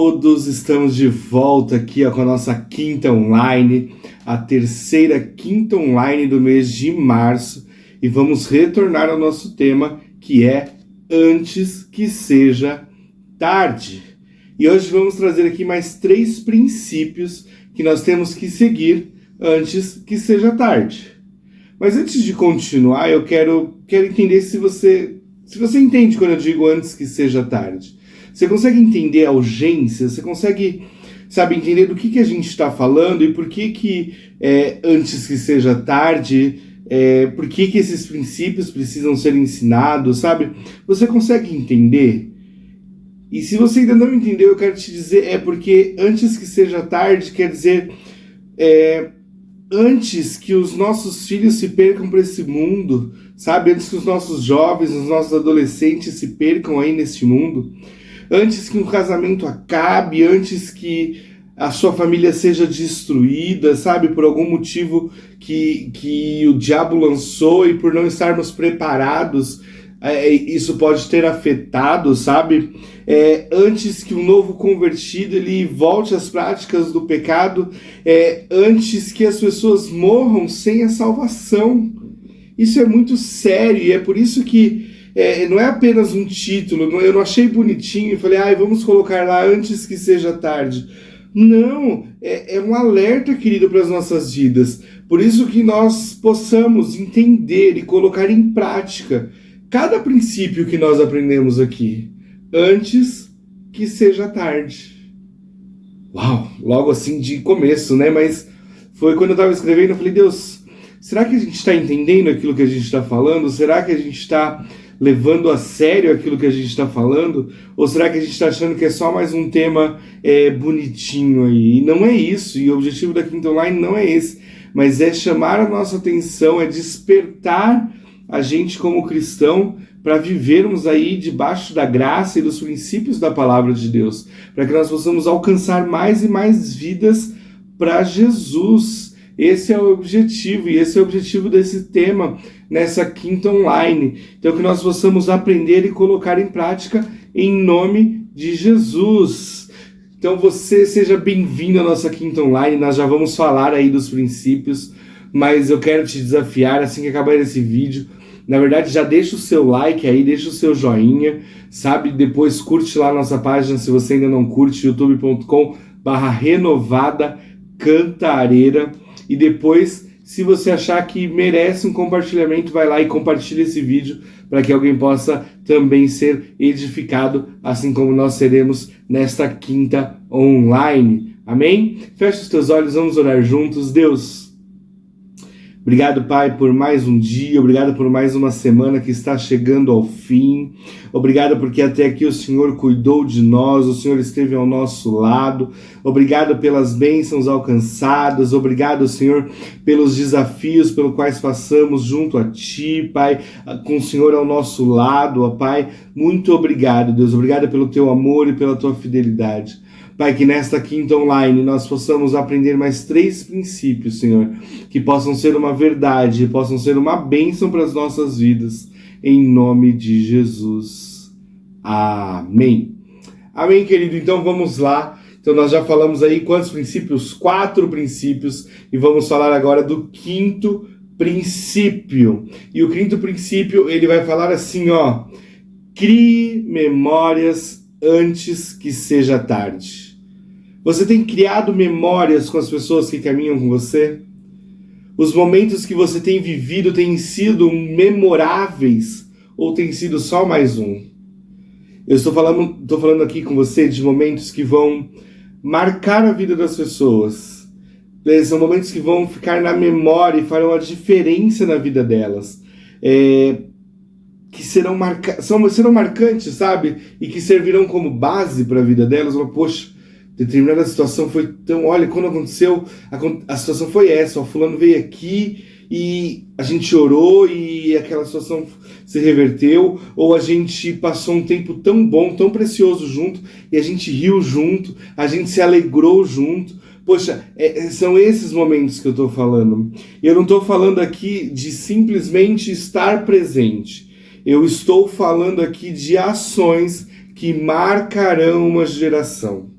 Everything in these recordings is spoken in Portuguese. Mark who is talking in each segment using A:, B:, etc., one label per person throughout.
A: todos, estamos de volta aqui com a nossa quinta online, a terceira quinta online do mês de março, e vamos retornar ao nosso tema, que é antes que seja tarde. E hoje vamos trazer aqui mais 3 princípios que nós temos que seguir antes que seja tarde. Mas antes de continuar, eu quero entender se você entende quando eu digo antes que seja tarde. Você consegue entender a urgência? Você consegue, entender do que a gente está falando e por que antes que seja tarde, por que esses princípios precisam ser ensinados, sabe? Você consegue entender? E se você ainda não entendeu, eu quero te dizer, porque antes que seja tarde quer dizer antes que os nossos filhos se percam para esse mundo, sabe? Antes que os nossos jovens, os nossos adolescentes se percam aí neste mundo, antes que um casamento acabe, antes que a sua família seja destruída, sabe? Por algum motivo que o diabo lançou e por não estarmos preparados, isso pode ter afetado, sabe? Antes que um novo convertido ele volte às práticas do pecado, antes que as pessoas morram sem a salvação. Isso é muito sério e é por isso que não é apenas um título, eu não achei bonitinho e falei, vamos colocar lá antes que seja tarde. Não, é um alerta, querido, para as nossas vidas. Por isso que nós possamos entender e colocar em prática cada princípio que nós aprendemos aqui, antes que seja tarde. Uau, logo assim de começo, né? Mas foi quando eu estava escrevendo, eu falei, Deus, será que a gente está entendendo aquilo que a gente está falando? Será que a gente está levando a sério aquilo que a gente está falando? Ou será que a gente está achando que é só mais um tema bonitinho aí? E não é isso, e o objetivo da Quinta Online não é esse, mas é chamar a nossa atenção, é despertar a gente como cristão para vivermos aí debaixo da graça e dos princípios da palavra de Deus, para que nós possamos alcançar mais e mais vidas para Jesus. Esse é o objetivo, e esse é o objetivo desse tema nessa quinta online. Então que nós possamos aprender e colocar em prática em nome de Jesus. Então você seja bem-vindo à nossa quinta online, nós já vamos falar aí dos princípios, mas eu quero te desafiar assim que acabar esse vídeo. Na verdade, já deixa o seu like aí, deixa o seu joinha, sabe? Depois curte lá a nossa página, se você ainda não curte, youtube.com/renovada cantareira. E depois, se você achar que merece um compartilhamento, vai lá e compartilha esse vídeo para que alguém possa também ser edificado, assim como nós seremos nesta quinta online. Amém? Fecha os teus olhos, vamos orar juntos. Deus, obrigado, Pai, por mais um dia, obrigado por mais uma semana que está chegando ao fim, obrigado porque até aqui o Senhor cuidou de nós, o Senhor esteve ao nosso lado, obrigado pelas bênçãos alcançadas, obrigado, Senhor, pelos desafios pelos quais passamos junto a Ti, Pai, com o Senhor ao nosso lado, ó Pai, muito obrigado, Deus, obrigado pelo Teu amor e pela Tua fidelidade. Pai, que nesta quinta online nós possamos aprender mais 3 princípios, Senhor, que possam ser uma verdade, possam ser uma bênção para as nossas vidas, em nome de Jesus. Amém. Amém, querido? Então vamos lá. Então nós já falamos aí quantos princípios? 4 princípios, e vamos falar agora do quinto princípio. E o quinto princípio, ele vai falar assim, crie memórias antes que seja tarde. Você tem criado memórias com as pessoas que caminham com você? Os momentos que você tem vivido têm sido memoráveis ou tem sido só mais um? Eu estou falando aqui com você de momentos que vão marcar a vida das pessoas. São momentos que vão ficar na memória e farão a diferença na vida delas. Que serão marcantes, sabe? E que servirão como base para a vida delas. Poxa, determinada situação foi tão... Olha, quando aconteceu, a situação foi essa. O fulano veio aqui e a gente orou e aquela situação se reverteu. Ou a gente passou um tempo tão bom, tão precioso junto, e a gente riu junto, a gente se alegrou junto. Poxa, são esses momentos que eu estou falando. Eu não estou falando aqui de simplesmente estar presente. Eu estou falando aqui de ações que marcarão uma geração.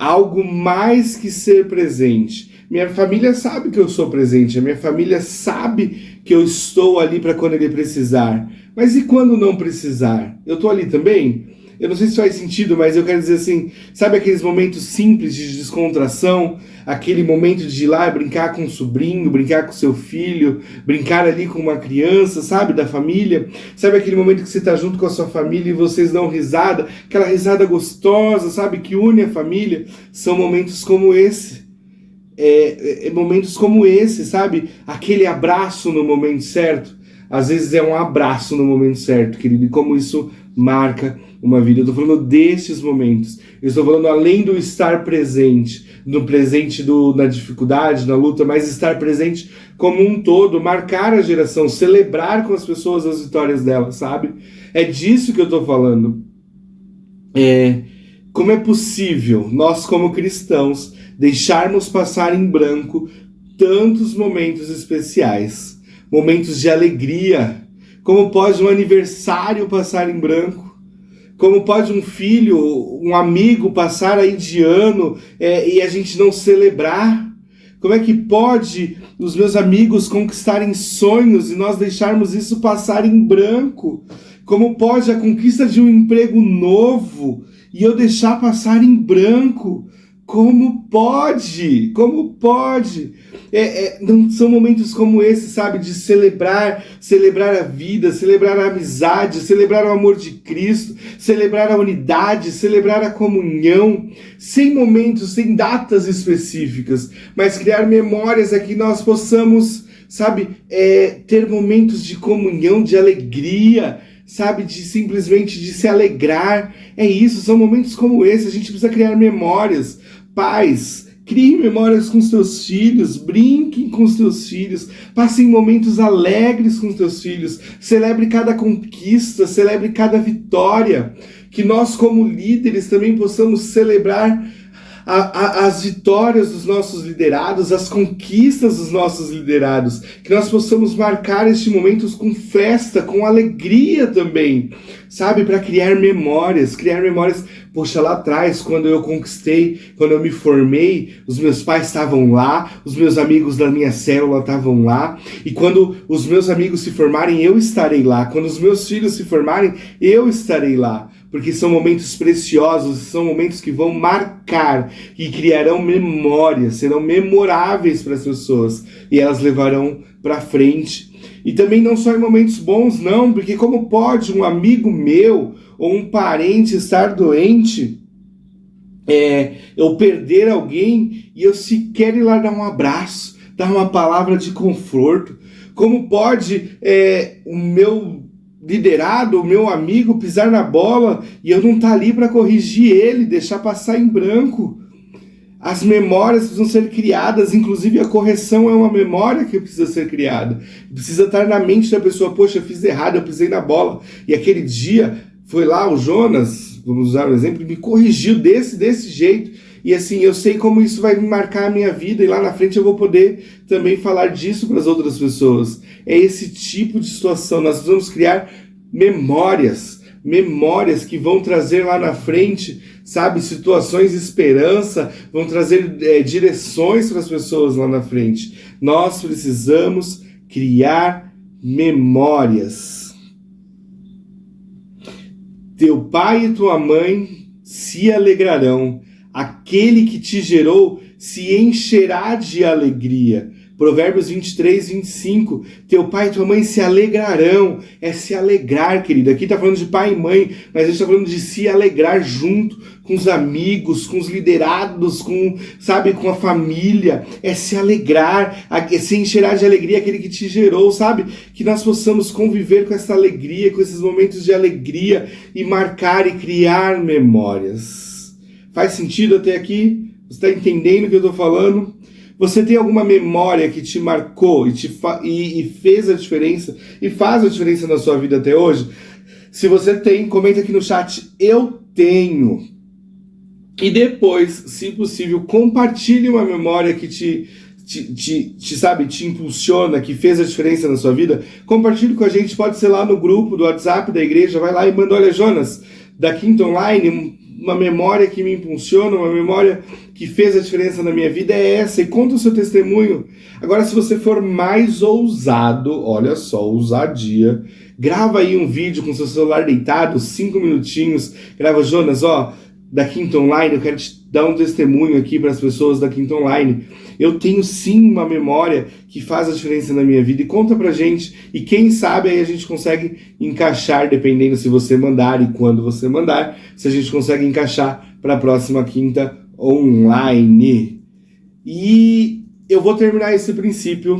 A: algo mais que ser presente. Minha família sabe que eu sou presente, a minha família sabe que eu estou ali para quando ele precisar. Mas e quando não precisar? Eu estou ali também? Eu não sei se faz sentido, mas eu quero dizer assim, sabe aqueles momentos simples de descontração, aquele momento de ir lá brincar com o sobrinho, brincar com o seu filho, brincar ali com uma criança, sabe, da família, sabe aquele momento que você está junto com a sua família e vocês dão risada, aquela risada gostosa, sabe, que une a família, são momentos como esse. Momentos como esse, sabe, aquele abraço no momento certo, às vezes é um abraço no momento certo, querido, e como isso marca uma vida. Eu estou falando destes momentos. Eu estou falando além do estar presente, no presente na dificuldade, na luta, mas estar presente como um todo, marcar a geração, celebrar com as pessoas as vitórias delas, sabe? É disso que eu estou falando. Como é possível nós, como cristãos, deixarmos passar em branco tantos momentos especiais, momentos de alegria? Como pode um aniversário passar em branco? Como pode um filho, um amigo passar aí de ano e a gente não celebrar? Como é que pode os meus amigos conquistarem sonhos e nós deixarmos isso passar em branco? Como pode a conquista de um emprego novo e eu deixar passar em branco? Como pode? Como pode? Não são momentos como esse, sabe? De celebrar a vida, celebrar a amizade, celebrar o amor de Cristo, celebrar a unidade, celebrar a comunhão, sem momentos, sem datas específicas, mas criar memórias a que nós possamos, sabe, ter momentos de comunhão, de alegria, sabe, de simplesmente de se alegrar. É isso, são momentos como esse, a gente precisa criar memórias. Pais, crie memórias com os teus filhos, brinquem com os teus filhos, passem momentos alegres com os teus filhos, celebre cada conquista, celebre cada vitória, que nós como líderes também possamos celebrar as vitórias dos nossos liderados, as conquistas dos nossos liderados, que nós possamos marcar este momento com festa, com alegria também, sabe, para criar memórias, poxa, lá atrás, quando eu conquistei, quando eu me formei, os meus pais estavam lá, os meus amigos da minha célula estavam lá, e quando os meus amigos se formarem, eu estarei lá, quando os meus filhos se formarem, eu estarei lá, porque são momentos preciosos, são momentos que vão marcar e criarão memórias, serão memoráveis para as pessoas e elas levarão para frente. E também não só em momentos bons, não, porque como pode um amigo meu ou um parente estar doente, eu perder alguém e eu sequer ir lá dar um abraço, dar uma palavra de conforto? Como pode o meu liderado, o meu amigo pisar na bola e eu não estar ali para corrigir ele, deixar passar em branco? As memórias precisam ser criadas, inclusive a correção é uma memória que precisa ser criada. Precisa estar na mente da pessoa, poxa, eu fiz errado, eu pisei na bola. E aquele dia foi lá o Jonas, vamos usar um exemplo, me corrigiu desse jeito. E assim, eu sei como isso vai me marcar a minha vida e lá na frente eu vou poder também falar disso para as outras pessoas. É esse tipo de situação, nós precisamos criar memórias que vão trazer lá na frente, sabe, situações de esperança, vão trazer direções para as pessoas lá na frente. Nós precisamos criar memórias. Teu pai e tua mãe se alegrarão, aquele que te gerou se encherá de alegria. Provérbios 23, 25, teu pai e tua mãe se alegrarão, é se alegrar, querido. Aqui está falando de pai e mãe, mas a gente está falando de se alegrar junto com os amigos, com os liderados, com a família, é se alegrar, é se encherá de alegria aquele que te gerou, sabe? Que nós possamos conviver com essa alegria, com esses momentos de alegria e marcar e criar memórias. Faz sentido até aqui? Você está entendendo o que eu estou falando? Você tem alguma memória que te marcou e fez a diferença e faz a diferença na sua vida até hoje? Se você tem, comenta aqui no chat, eu tenho. E depois, se possível, compartilhe uma memória que te impulsiona, que fez a diferença na sua vida. Compartilhe com a gente, pode ser lá no grupo do WhatsApp da igreja, vai lá e manda, olha, Jonas, da Quinta Online, uma memória que me impulsiona, uma memória que fez a diferença na minha vida é essa, e conta o seu testemunho. Agora, se você for mais ousado, olha só, ousadia, grava aí um vídeo com seu celular deitado, 5 minutinhos, grava, Jonas, ó, da Quinta Online, eu quero te dar um testemunho aqui para as pessoas da Quinta Online. Eu tenho sim uma memória que faz a diferença na minha vida, e conta pra gente, e quem sabe aí a gente consegue encaixar, dependendo se você mandar e quando você mandar, se a gente consegue encaixar para a próxima Quinta Online. E eu vou terminar esse princípio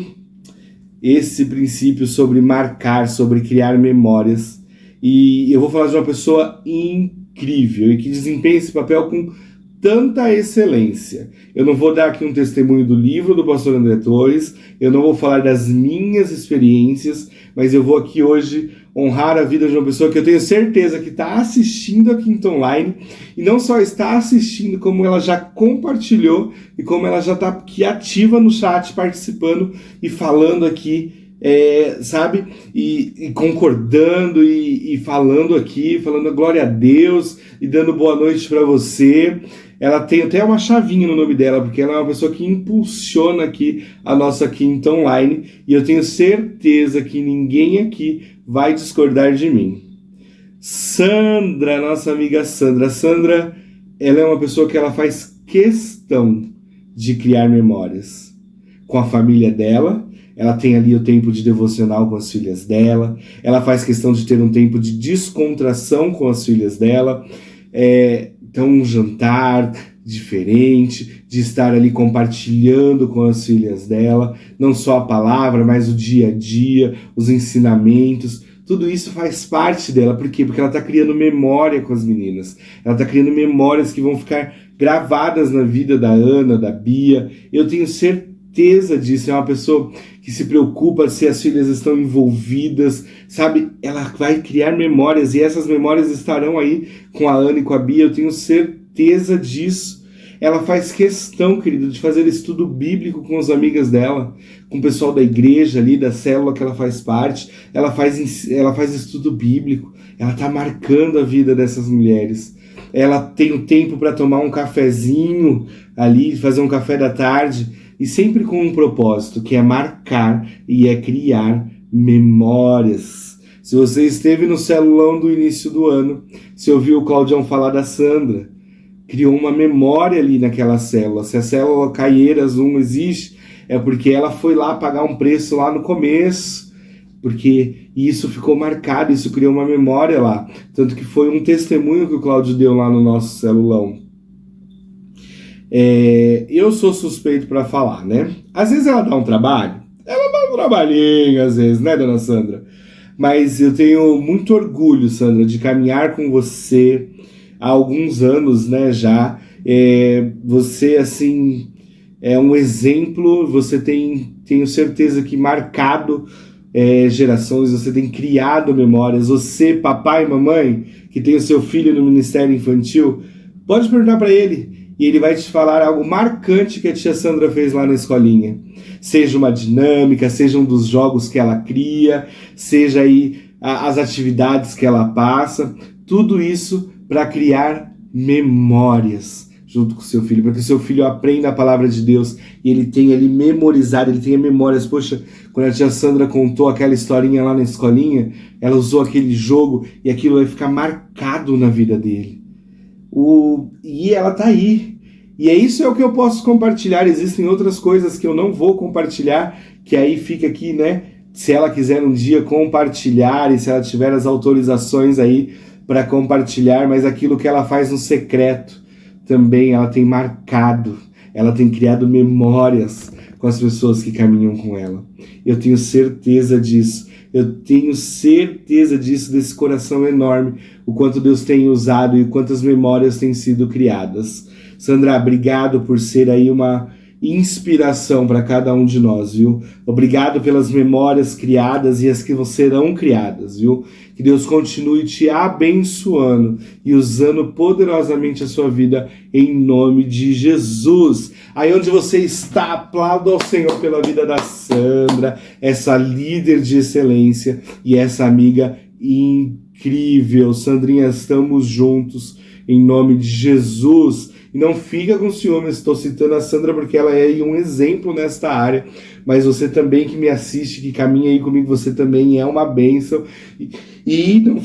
A: sobre marcar, sobre criar memórias, e eu vou falar de uma pessoa incrível e que desempenha esse papel com tanta excelência. Eu não vou dar aqui um testemunho do livro do pastor André Torres, eu não vou falar das minhas experiências, mas eu vou aqui hoje honrar a vida de uma pessoa que eu tenho certeza que está assistindo a Quinta Online, e não só está assistindo, como ela já compartilhou e como ela já está aqui ativa no chat, participando e falando aqui, sabe? E concordando e falando aqui, falando glória a Deus e dando boa noite para você. Ela tem até uma chavinha no nome dela, porque ela é uma pessoa que impulsiona aqui a nossa Quinta Online, e eu tenho certeza que ninguém aqui vai discordar de mim. Sandra, nossa amiga Sandra. Sandra, ela é uma pessoa que ela faz questão de criar memórias com a família dela. Ela tem ali o tempo de devocional com as filhas dela. Ela faz questão de ter um tempo de descontração com as filhas dela. Então, um jantar diferente, de estar ali compartilhando com as filhas dela, não só a palavra, mas o dia a dia, os ensinamentos, tudo isso faz parte dela. Por quê? Porque ela está criando memória com as meninas, ela está criando memórias que vão ficar gravadas na vida da Ana, da Bia. Eu tenho certeza disso. É uma pessoa que se preocupa se as filhas estão envolvidas, sabe? Ela vai criar memórias, e essas memórias estarão aí com a Ana e com a Bia, eu tenho certeza disso. Ela faz questão, querido, de fazer estudo bíblico com as amigas dela, com o pessoal da igreja ali, da célula que ela faz parte. Ela faz estudo bíblico, ela está marcando a vida dessas mulheres. Ela tem o tempo para tomar um cafezinho ali, fazer um café da tarde, e sempre com um propósito, que é marcar e é criar memórias. Se você esteve no celulão do início do ano, se ouviu o Claudião falar da Sandra, criou uma memória ali naquela célula. Se a célula Caieiras 1 existe, é porque ela foi lá pagar um preço lá no começo, porque isso ficou marcado, isso criou uma memória lá. Tanto que foi um testemunho que o Cláudio deu lá no nosso celulão. Eu sou suspeito para falar, né? Às vezes ela dá um trabalho, trabalhinho às vezes, né, dona Sandra? Mas eu tenho muito orgulho, Sandra, de caminhar com você há alguns anos, né, já. Você, assim, é um exemplo. Você tenho certeza que marcado gerações, você tem criado memórias. Você, papai e mamãe, que tem o seu filho no Ministério Infantil, pode perguntar para ele, e ele vai te falar algo marcante que a tia Sandra fez lá na escolinha. Seja uma dinâmica, seja um dos jogos que ela cria, seja aí as atividades que ela passa, tudo isso para criar memórias junto com o seu filho, para que o seu filho aprenda a palavra de Deus e ele tenha ali memorizado, ele tenha memórias. Poxa, quando a tia Sandra contou aquela historinha lá na escolinha, ela usou aquele jogo e aquilo vai ficar marcado na vida dele. E ela tá aí. E isso é o que eu posso compartilhar. Existem outras coisas que eu não vou compartilhar, que aí fica aqui, né? Se ela quiser um dia compartilhar e se ela tiver as autorizações aí para compartilhar, mas aquilo que ela faz no secreto também ela tem marcado, ela tem criado memórias com as pessoas que caminham com ela. Eu tenho certeza disso. Eu tenho certeza disso, desse coração enorme, o quanto Deus tem usado e quantas memórias têm sido criadas. Sandra, obrigado por ser aí uma inspiração para cada um de nós, viu? Obrigado pelas memórias criadas e as que serão criadas, viu? Que Deus continue te abençoando e usando poderosamente a sua vida em nome de Jesus. Aí onde você está, aplauda ao Senhor pela vida da Sandra, essa líder de excelência e essa amiga incrível. Sandrinha, estamos juntos. em nome de Jesus. E não fica com ciúmes, estou citando a Sandra porque ela é um exemplo nesta área, mas você também que me assiste, que caminha aí comigo, você também é uma bênção. E não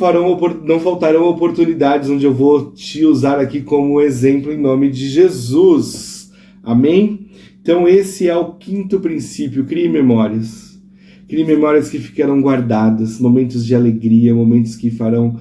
A: faltarão oportunidades onde eu vou te usar aqui como exemplo em nome de Jesus. Amém? Então esse é o quinto princípio, crie memórias. Crie memórias que ficarão guardadas, momentos de alegria, momentos que farão,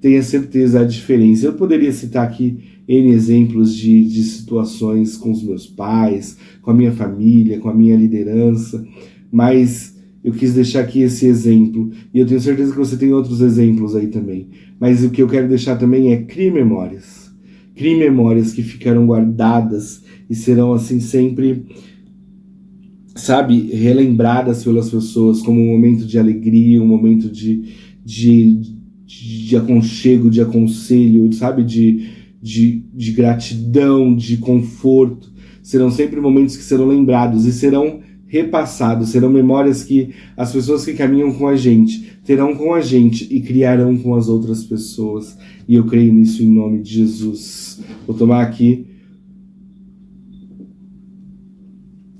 A: tenha certeza, a diferença. Eu poderia citar aqui N exemplos de situações com os meus pais, com a minha família, com a minha liderança, mas eu quis deixar aqui esse exemplo, e eu tenho certeza que você tem outros exemplos aí também. Mas o que eu quero deixar também é crie memórias. Crie memórias que ficarão guardadas e serão assim sempre, sabe, relembradas pelas pessoas como um momento de alegria, um momento de aconchego, de aconselho, sabe, de gratidão, de conforto. Serão sempre momentos que serão lembrados e serão repassados, serão memórias que as pessoas que caminham com a gente terão com a gente e criarão com as outras pessoas. E eu creio nisso em nome de Jesus. Vou tomar aqui.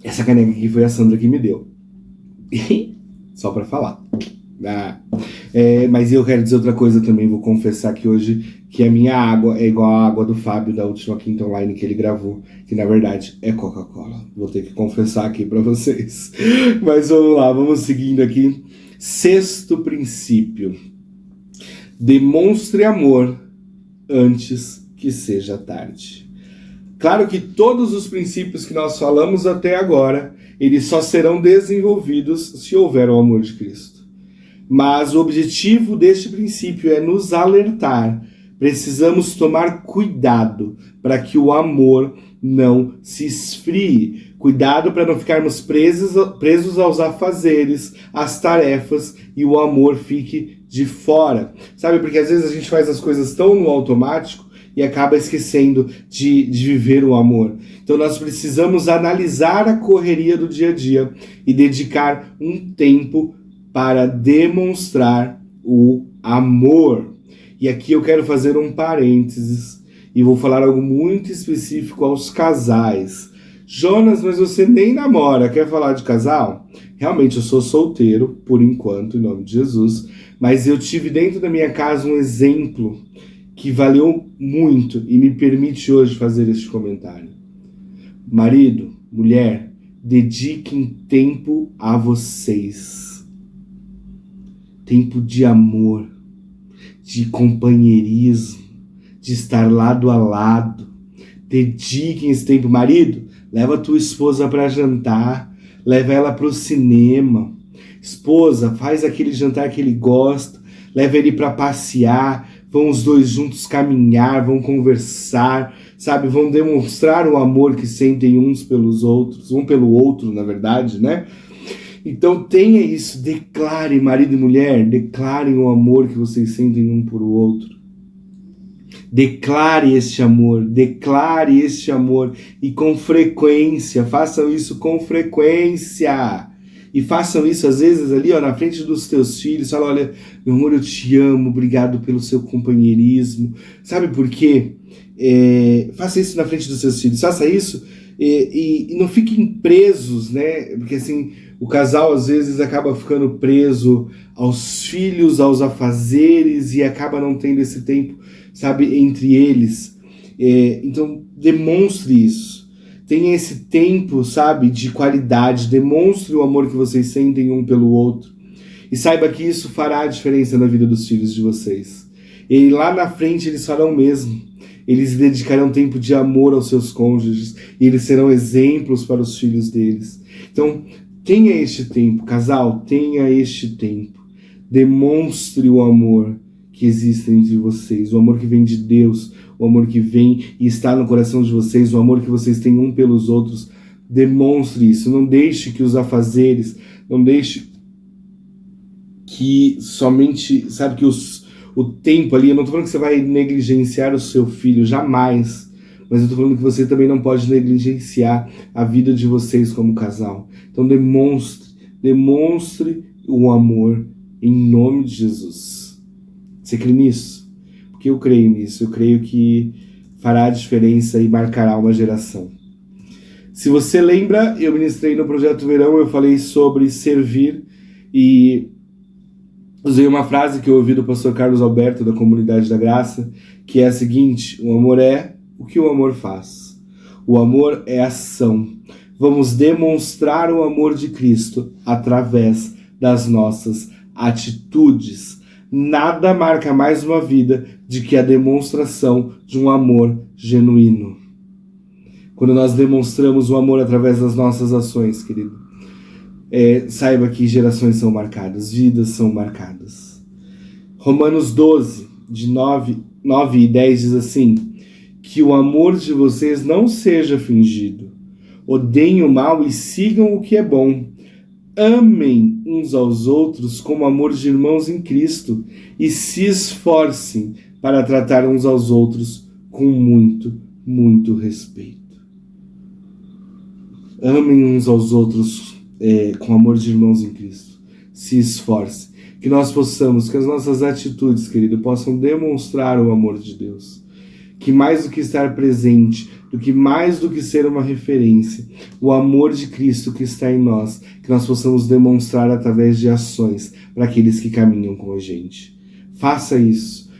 A: Essa caneca aqui foi a Sandra que me deu. Só para falar. Mas eu quero dizer outra coisa também, vou confessar que hoje que a minha água é igual a água do Fábio da última Quinta Online que ele gravou, que na verdade é Coca-Cola. Vou ter que confessar aqui para vocês. Mas vamos lá, vamos seguindo aqui. Sexto princípio. Demonstre amor antes que seja tarde. Claro que todos os princípios que nós falamos até agora, eles só serão desenvolvidos se houver o amor de Cristo. Mas o objetivo deste princípio é nos alertar. Precisamos tomar cuidado para que o amor não se esfrie. Cuidado para não ficarmos presos aos afazeres, às tarefas, e o amor fique de fora. Sabe, porque às vezes a gente faz as coisas tão no automático e acaba esquecendo de viver o amor. Então nós precisamos analisar a correria do dia a dia e dedicar um tempo para demonstrar o amor. E aqui eu quero fazer um parênteses e vou falar algo muito específico aos casais. Jonas, mas você nem namora, quer falar de casal? Realmente eu sou solteiro, por enquanto, em nome de Jesus, mas eu tive dentro da minha casa um exemplo que valeu muito e me permite hoje fazer este comentário. Marido, mulher, dediquem tempo a vocês. Tempo de amor, de companheirismo, de estar lado a lado. Dediquem esse tempo. Marido, leva tua esposa para jantar, leva ela para o cinema. Esposa, faz aquele jantar que ele gosta, leva ele para passear, vão os dois juntos caminhar, vão conversar, sabe? Vão demonstrar o amor que sentem uns pelos outros, um pelo outro, na verdade, né? Então tenha isso, declare, marido e mulher, declarem o amor que vocês sentem um por o outro. Declare este amor e com frequência, façam isso com frequência. E façam isso às vezes ali, ó, na frente dos teus filhos, fala, olha, meu amor, eu te amo, obrigado pelo seu companheirismo. Sabe por quê? Faça isso na frente dos seus filhos, faça isso e não fiquem presos, né? Porque assim, o casal às vezes acaba ficando preso aos filhos, aos afazeres e acaba não tendo esse tempo, sabe, entre eles. Então, demonstre isso. Tenha esse tempo, sabe, de qualidade. Demonstre o amor que vocês sentem um pelo outro. E saiba que isso fará a diferença na vida dos filhos de vocês. E lá na frente eles farão o mesmo. Eles dedicarão tempo de amor aos seus cônjuges. E eles serão exemplos para os filhos deles. Então, tenha este tempo, casal, tenha este tempo. Demonstre o amor que existe entre vocês, o amor que vem de Deus, o amor que vem e está no coração de vocês, o amor que vocês têm um pelos outros. Demonstre isso, não deixe que os afazeres, não deixe que somente, sabe, que o tempo ali, eu não estou falando que você vai negligenciar o seu filho, jamais, mas eu estou falando que você também não pode negligenciar a vida de vocês como casal. Então demonstre o amor em nome de Jesus. Você crê nisso? Porque porque eu creio nisso, eu creio que fará a diferença e marcará uma geração. Se você lembra, eu ministrei no Projeto Verão, eu falei sobre servir e usei uma frase que eu ouvi do pastor Carlos Alberto, da Comunidade da Graça, que é a seguinte: o amor é o que o amor faz. O amor é ação. Vamos demonstrar o amor de Cristo através das nossas atitudes. Nada marca mais uma vida do que a demonstração de um amor genuíno. Quando nós demonstramos o amor através das nossas ações, querido, saiba que gerações são marcadas, vidas são marcadas. Romanos 12, de 9 e 10 diz assim: que o amor de vocês não seja fingido. Odeiem o mal e sigam o que é bom. Amem uns aos outros como amor de irmãos em Cristo e se esforcem para tratar uns aos outros com muito, muito respeito. Amem uns aos outros com amor de irmãos em Cristo. Se esforcem. Que nós possamos, que as nossas atitudes, querido, possam demonstrar o amor de Deus. Que mais do que estar presente, mais do que ser uma referência, o amor de Cristo que está em nós, que nós possamos demonstrar através de ações para aqueles que caminham com a gente. Faça isso,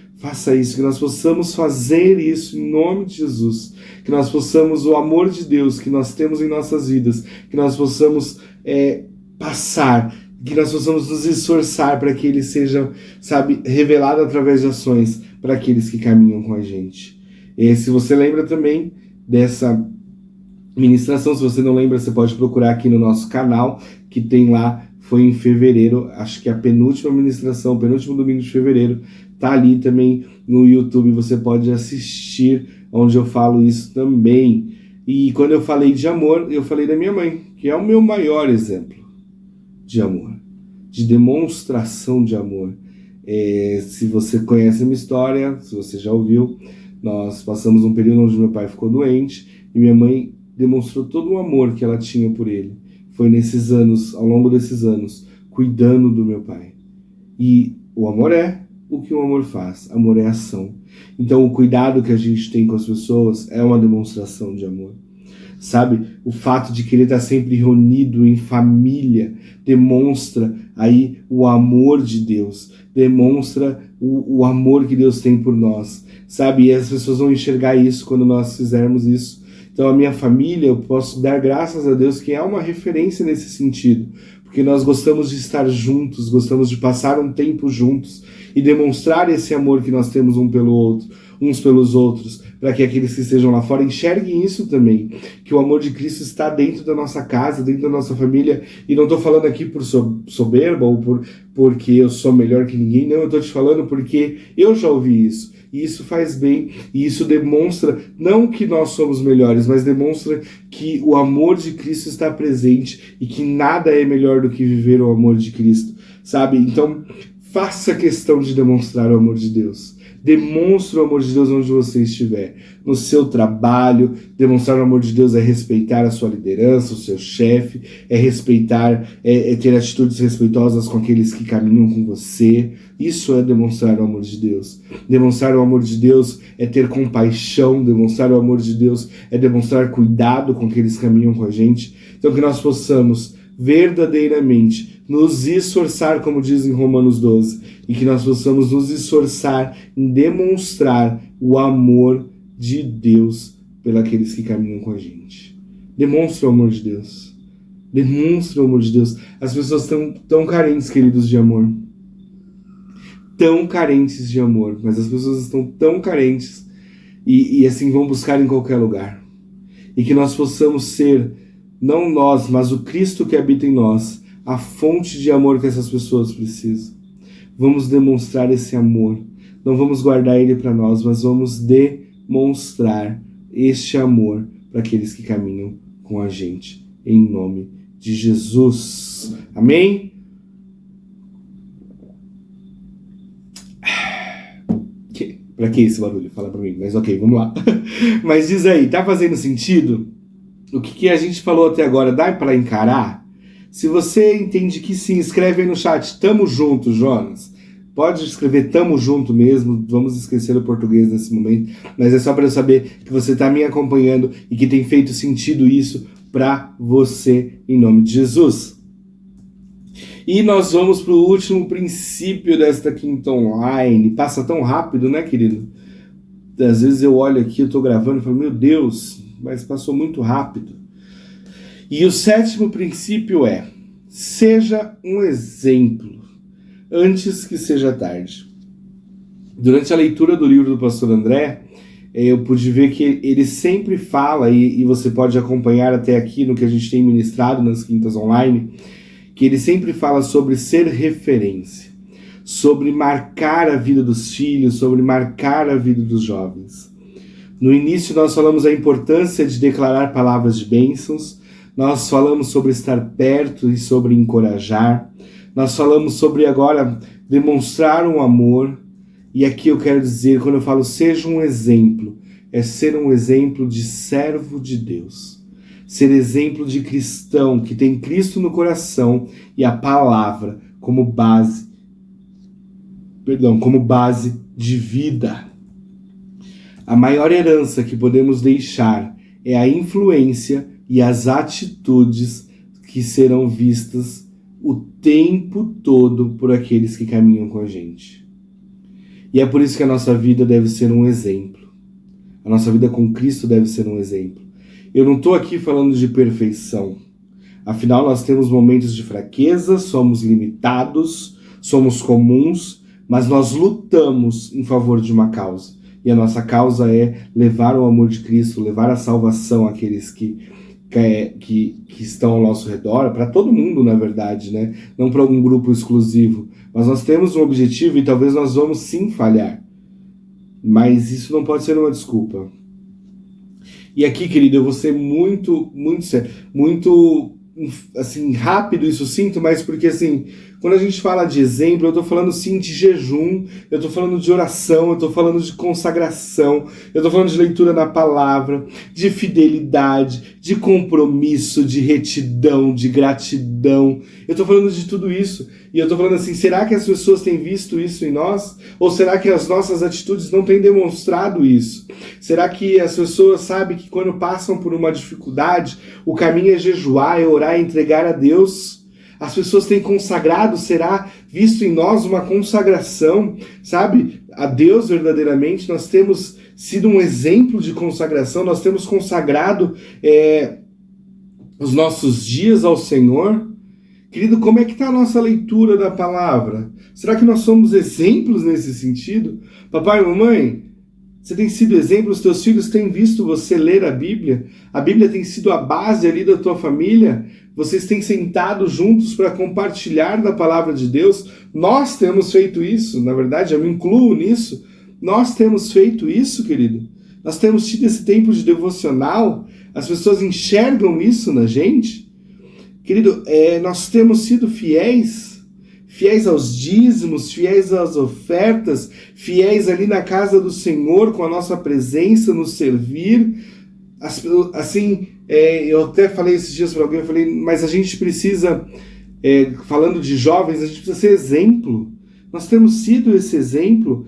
A: que nós possamos fazer isso em nome de Jesus, que nós possamos, o amor de Deus que nós temos em nossas vidas, que nós possamos passar, que nós possamos nos esforçar para que ele seja, revelado através de ações para aqueles que caminham com a gente. E se você lembra também dessa ministração, se você não lembra, você pode procurar aqui no nosso canal, que tem lá, foi em fevereiro, acho que a penúltima ministração, penúltimo domingo de fevereiro, tá ali também no YouTube, você pode assistir, onde eu falo isso também. E quando eu falei de amor, eu falei da minha mãe, que é o meu maior exemplo de amor, de demonstração de amor. Se você conhece a minha história, se você já ouviu, nós passamos um período onde meu pai ficou doente e minha mãe demonstrou todo o amor que ela tinha por ele. Foi nesses anos, ao longo desses anos, cuidando do meu pai. E o amor é o que o amor faz. Amor é ação. Então o cuidado que a gente tem com as pessoas é uma demonstração de amor. O fato de querer estar sempre reunido em família demonstra aí o amor de Deus, demonstra o amor que Deus tem por nós, E as pessoas vão enxergar isso quando nós fizermos isso. Então a minha família, eu posso dar graças a Deus que é uma referência nesse sentido, porque nós gostamos de estar juntos, gostamos de passar um tempo juntos e demonstrar esse amor que nós temos uns pelos outros, para que aqueles que estejam lá fora enxerguem isso também, que o amor de Cristo está dentro da nossa casa, dentro da nossa família. E não estou falando aqui por soberba ou porque eu sou melhor que ninguém, não, eu estou te falando porque eu já ouvi isso. E isso faz bem, e isso demonstra, não que nós somos melhores, mas demonstra que o amor de Cristo está presente e que nada é melhor do que viver o amor de Cristo, Então, faça questão de demonstrar o amor de Deus. Demonstre o amor de Deus onde você estiver. No seu trabalho, demonstrar o amor de Deus é respeitar a sua liderança, o seu chefe, é respeitar, é ter atitudes respeitosas com aqueles que caminham com você. Isso é demonstrar o amor de Deus. Demonstrar o amor de Deus é ter compaixão, demonstrar o amor de Deus é demonstrar cuidado com aqueles que caminham com a gente. Então que nós possamos verdadeiramente nos esforçar, como diz em Romanos 12, e que nós possamos nos esforçar em demonstrar o amor de Deus pelos que caminham com a gente. Demonstre o amor de Deus. Demonstre o amor de Deus. As pessoas estão tão carentes, queridos, de amor. Tão carentes de amor. Mas as pessoas estão tão carentes e assim vão buscar em qualquer lugar. E que nós possamos ser, não nós, mas o Cristo que habita em nós, a fonte de amor que essas pessoas precisam. Vamos demonstrar esse amor. Não vamos guardar ele para nós, mas vamos demonstrar este amor para aqueles que caminham com a gente. Em nome de Jesus. Amém? Para que esse barulho? Fala para mim. Mas ok, vamos lá. Mas diz aí, tá fazendo sentido? O que a gente falou até agora, dá para encarar? Se você entende que sim, escreve aí no chat. Tamo junto, Jonas. pode escrever tamo junto mesmo, vamos esquecer o português nesse momento, mas é só para eu saber que você está me acompanhando e que tem feito sentido isso para você, em nome de Jesus. E nós vamos para o último princípio desta quinta online. Passa tão rápido, né, querido? Às vezes eu olho aqui, eu estou gravando e falo, meu Deus, mas passou muito rápido. E o sétimo princípio é: seja um exemplo antes que seja tarde. Durante a leitura do livro do pastor André, eu pude ver que ele sempre fala, e você pode acompanhar até aqui no que a gente tem ministrado nas quintas online, que ele sempre fala sobre ser referência, sobre marcar a vida dos filhos, sobre marcar a vida dos jovens. No início nós falamos a importância de declarar palavras de bênçãos, nós falamos sobre estar perto e sobre encorajar, nós falamos sobre agora demonstrar um amor, e aqui eu quero dizer, quando eu falo seja um exemplo, é ser um exemplo de servo de Deus. Ser exemplo de cristão que tem Cristo no coração e a palavra como base de vida. A maior herança que podemos deixar é a influência e as atitudes que serão vistas o tempo todo por aqueles que caminham com a gente. E é por isso que a nossa vida deve ser um exemplo. A nossa vida com Cristo deve ser um exemplo. Eu não estou aqui falando de perfeição. Afinal, nós temos momentos de fraqueza, somos limitados, somos comuns, mas nós lutamos em favor de uma causa. E a nossa causa é levar o amor de Cristo, levar a salvação àqueles que estão ao nosso redor, para todo mundo, na verdade, né? Não para um grupo exclusivo. Mas nós temos um objetivo e talvez nós vamos sim falhar. Mas isso não pode ser uma desculpa. E aqui, querido, eu vou ser muito assim, rápido e sucinto, mas porque, assim, quando a gente fala de exemplo, eu tô falando, sim, de jejum, eu tô falando de oração, eu tô falando de consagração, eu tô falando de leitura na palavra, de fidelidade, de compromisso, de retidão, de gratidão. Eu tô falando de tudo isso. E eu tô falando assim, será que as pessoas têm visto isso em nós? Ou será que as nossas atitudes não têm demonstrado isso? Será que as pessoas sabem que quando passam por uma dificuldade, o caminho é jejuar, é orar, é entregar a Deus? As pessoas têm consagrado, será visto em nós uma consagração, sabe? A Deus verdadeiramente, nós temos sido um exemplo de consagração, nós temos consagrado os nossos dias ao Senhor. Querido, como é que está a nossa leitura da palavra? Será que nós somos exemplos nesse sentido? Papai e mamãe, você tem sido exemplo? Os teus filhos têm visto você ler a Bíblia? A Bíblia tem sido a base ali da tua família? Vocês têm sentado juntos para compartilhar da palavra de Deus? Nós temos feito isso, na verdade, eu me incluo nisso. Nós temos feito isso, querido. Nós temos tido esse tempo de devocional. As pessoas enxergam isso na gente. Querido, nós temos sido fiéis aos dízimos, fiéis às ofertas, fiéis ali na casa do Senhor, com a nossa presença, nos servir. Assim, eu até falei esses dias para alguém, eu falei, mas a gente precisa, falando de jovens, a gente precisa ser exemplo. Nós temos sido esse exemplo.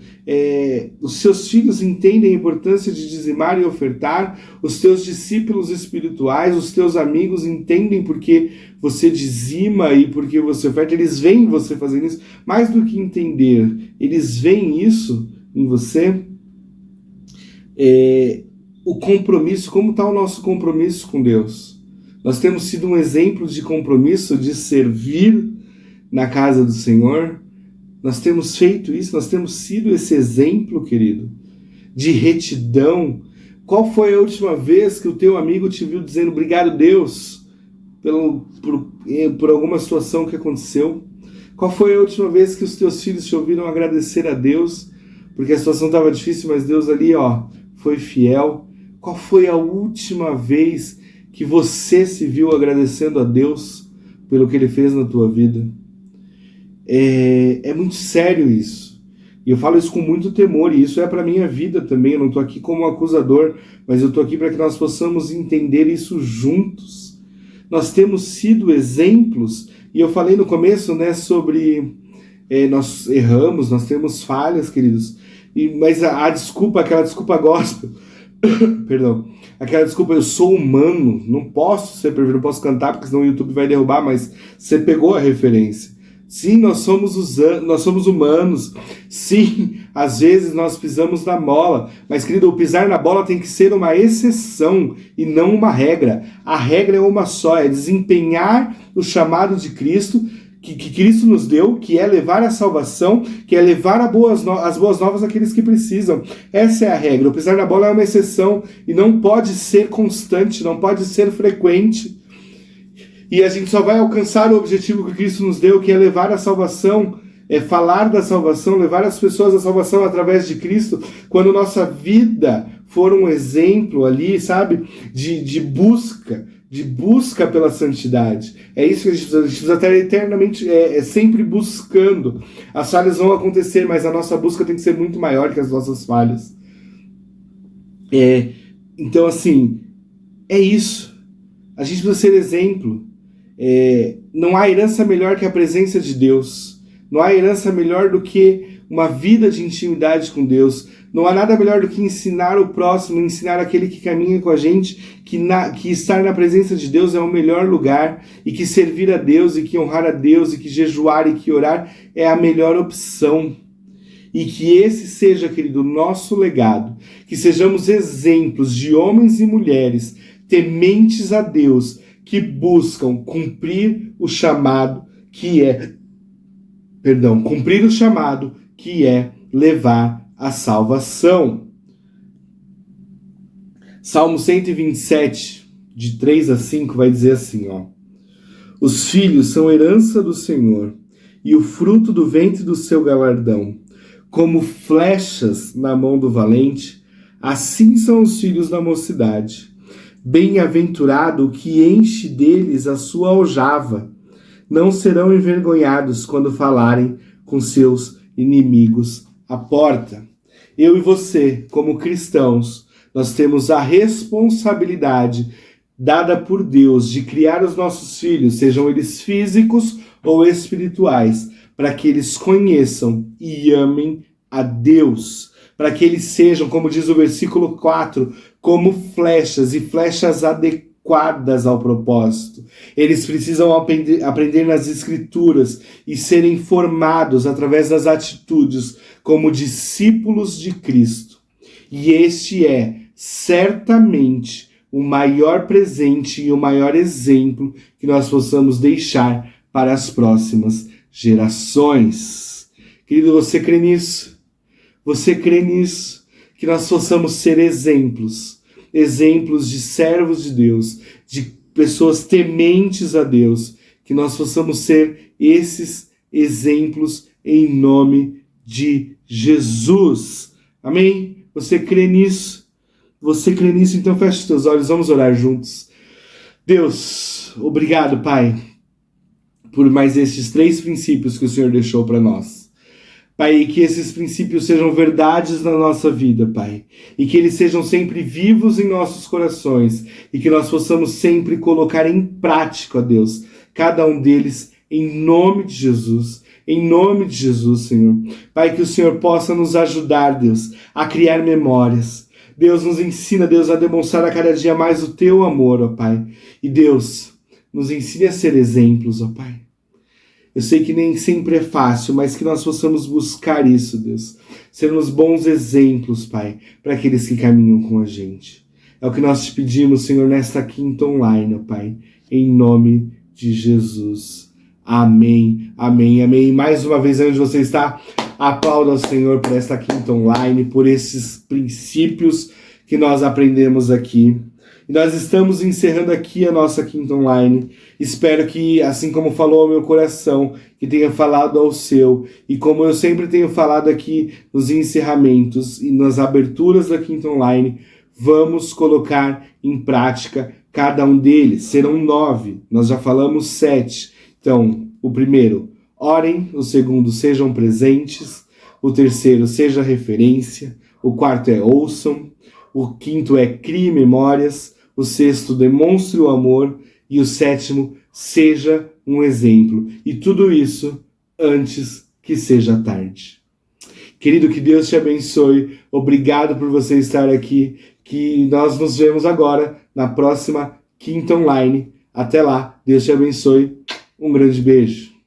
A: Os seus filhos entendem a importância de dizimar e ofertar, os teus discípulos espirituais, os teus amigos entendem porque você dizima e porque você oferta, eles veem você fazendo isso, mais do que entender, eles veem isso em você. O compromisso, como está o nosso compromisso com Deus? Nós temos sido um exemplo de compromisso, de servir na casa do Senhor. Nós temos feito isso, nós temos sido esse exemplo, querido, de retidão. Qual foi a última vez que o teu amigo te viu dizendo obrigado, Deus, por alguma situação que aconteceu? Qual foi a última vez que os teus filhos te ouviram agradecer a Deus, porque a situação estava difícil, mas Deus ali, foi fiel? Qual foi a última vez que você se viu agradecendo a Deus pelo que Ele fez na tua vida? É muito sério isso. E eu falo isso com muito temor, e isso é para a minha vida também. Eu não estou aqui como acusador, mas eu estou aqui para que nós possamos entender isso juntos. Nós temos sido exemplos, e eu falei no começo, né, sobre nós erramos, nós temos falhas, queridos, mas a desculpa, aquela desculpa gospel, perdão, aquela desculpa, eu sou humano, não posso ser perfeito, não posso cantar porque senão o YouTube vai derrubar, mas você pegou a referência. Sim, nós somos humanos. Sim, às vezes nós pisamos na bola. Mas, querido, o pisar na bola tem que ser uma exceção e não uma regra. A regra é uma só, é desempenhar o chamado de Cristo, que Cristo nos deu, que é levar a salvação, que é levar as boas novas àqueles que precisam. Essa é a regra. O pisar na bola é uma exceção e não pode ser constante, não pode ser frequente. E a gente só vai alcançar o objetivo que Cristo nos deu, que é levar a salvação, falar da salvação, levar as pessoas à salvação através de Cristo, quando nossa vida for um exemplo ali, sabe, de busca pela santidade. É isso que a gente precisa estar eternamente, sempre buscando. As falhas vão acontecer, mas a nossa busca tem que ser muito maior que as nossas falhas. Então, assim, é isso. A gente precisa ser exemplo. Não há herança melhor que a presença de Deus. Não há herança melhor do que uma vida de intimidade com Deus. Não há nada melhor do que ensinar o próximo, ensinar aquele que caminha com a gente, que estar na presença de Deus é o melhor lugar, e que servir a Deus, e que honrar a Deus, e que jejuar, e que orar é a melhor opção. E que esse seja, querido, o nosso legado. Que sejamos exemplos de homens e mulheres tementes a Deus, que buscam cumprir o chamado que é levar a salvação. Salmo 127, de 3 a 5, vai dizer assim, os filhos são herança do Senhor, e o fruto do ventre do seu galardão. Como flechas na mão do valente, assim são os filhos da mocidade. Bem-aventurado o que enche deles a sua aljava. Não serão envergonhados quando falarem com seus inimigos à porta. Eu e você, como cristãos, nós temos a responsabilidade dada por Deus de criar os nossos filhos, sejam eles físicos ou espirituais, para que eles conheçam e amem a Deus, para que eles sejam, como diz o versículo 4, como flechas, e flechas adequadas ao propósito. Eles precisam aprender nas Escrituras e serem formados através das atitudes como discípulos de Cristo. E este é, certamente, o maior presente e o maior exemplo que nós possamos deixar para as próximas gerações. Querido, você crê nisso? Você crê nisso? Que nós possamos ser exemplos de servos de Deus, de pessoas tementes a Deus, que nós possamos ser esses exemplos em nome de Jesus. Amém? Você crê nisso? Você crê nisso? Então feche os teus olhos, vamos orar juntos. Deus, obrigado, Pai, por mais estes 3 princípios que o Senhor deixou para nós. Pai, que esses princípios sejam verdades na nossa vida, Pai, e que eles sejam sempre vivos em nossos corações, e que nós possamos sempre colocar em prática, ó Deus, cada um deles, em nome de Jesus, Senhor. Pai, que o Senhor possa nos ajudar, Deus, a criar memórias. Deus, nos ensina, Deus, a demonstrar a cada dia mais o Teu amor, ó Pai, e Deus, nos ensine a ser exemplos, ó Pai. Eu sei que nem sempre é fácil, mas que nós possamos buscar isso, Deus. Sermos bons exemplos, Pai, para aqueles que caminham com a gente. É o que nós te pedimos, Senhor, nesta quinta online, ó Pai, em nome de Jesus. Amém, amém, amém. E mais uma vez, onde você está, aplauda ao Senhor por esta quinta online, por esses princípios que nós aprendemos aqui. E nós estamos encerrando aqui a nossa quinta online. Espero que, assim como falou ao meu coração, que tenha falado ao seu. E como eu sempre tenho falado aqui nos encerramentos e nas aberturas da quinta online, vamos colocar em prática cada um deles. Serão 9, nós já falamos 7. Então, o primeiro, orem. O segundo, sejam presentes. O terceiro, seja referência. O quarto é ouçam. O quinto é crie memórias. O sexto, demonstre o amor. E o sétimo, seja um exemplo. E tudo isso antes que seja tarde. Querido, que Deus te abençoe. Obrigado por você estar aqui. Que nós nos vemos agora na próxima quinta online. Até lá, Deus te abençoe. Um grande beijo.